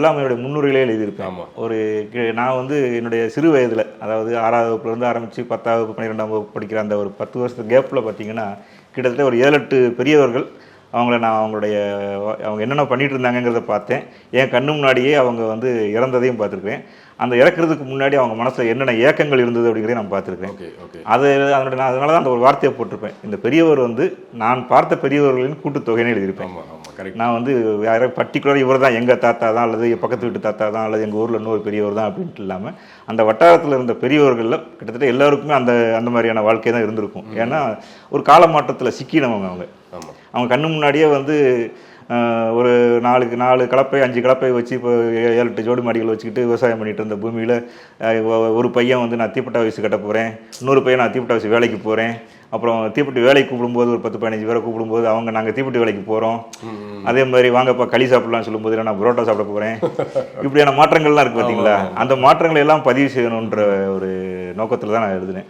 எல்லாம் என்னுடைய முன்னுரையிலே எழுதியிருப்பேன். ஒரு நான் வந்து என்னுடைய சிறு வயதில், அதாவது 6வது வகுப்புலேருந்து ஆரம்பித்து 10வது வகுப்பு 12ஆம் வகுப்பு படிக்கிற அந்த ஒரு 10 வருஷத்து கேப்பில் பார்த்தீங்கன்னா கிட்டத்தட்ட ஒரு 7-8 பெரியவர்கள் அவங்கள நான் அவங்க என்னென்ன பண்ணிகிட்டு இருந்தாங்கங்கிறத பார்த்தேன். என் கண்ணு முன்னாடியே அவங்க வந்து இறந்ததையும் பார்த்துருக்கேன். அந்த இறக்குறதுக்கு முன்னாடி அவங்க மனசில் என்னென்ன ஏக்கங்கள் இருந்தது அப்படிங்கிறதையும் நான் பார்த்துருக்கேன். நான் அதனால தான் அந்த ஒரு வார்த்தையை போட்டிருப்பேன். இந்த பெரியவர் வந்து நான் பார்த்த பெரியவர்களின் கூட்டுத்தொகைன்னு எழுதியிருப்பேன். நான் வந்து யாரோ பர்டிகுலர் இவர் தான் எங்கள் தாத்தா தான், அல்லது பக்கத்து வீட்டு தாத்தா தான், அல்லது எங்கள் ஊரில் இன்னொரு பெரியவர் தான் அப்படின்ட்டு இல்லாமல் அந்த வட்டாரத்தில் இருந்த பெரியவர்களில் கிட்டத்தட்ட எல்லாருக்குமே அந்த மாதிரியான வாழ்க்கை தான் இருந்திருக்கும். ஏன்னா ஒரு கால மாற்றத்தில் சிக்கினவங்க அவங்க கண்ணு முன்னாடியே வந்து ஒரு 4 கலப்பை 5 கலப்பை வச்சு இப்போ 7-8 ஜோடி மாடிகள் வச்சுக்கிட்டு விவசாயம் பண்ணிட்டு இருந்த பூமியில் ஒரு பையன் வந்து நான் தீப்பட்ட வயசு கட்ட போகிறேன், இன்னொரு பையன் நான் தீப்பட்ட வயசு வேலைக்கு போகிறேன், அப்புறம் தீப்பெட்டி வேலைக்கு கூப்பிடும்போது ஒரு 10-15 பேரை கூப்பிடும்போது நாங்கள் தீப்பெட்டி வேலைக்கு போகிறோம், அதே மாதிரி வாங்கப்பா களி சாப்பிடலாம்னு சொல்லும்போது நான் புரோட்டா சாப்பிட போகிறேன். இப்படியான மாற்றங்கள்லாம் இருக்குது பார்த்தீங்களா? அந்த மாற்றங்களை எல்லாம் பதிவு செய்யணுன்ற ஒரு நோக்கத்தில் தான் நான் எழுதினேன்.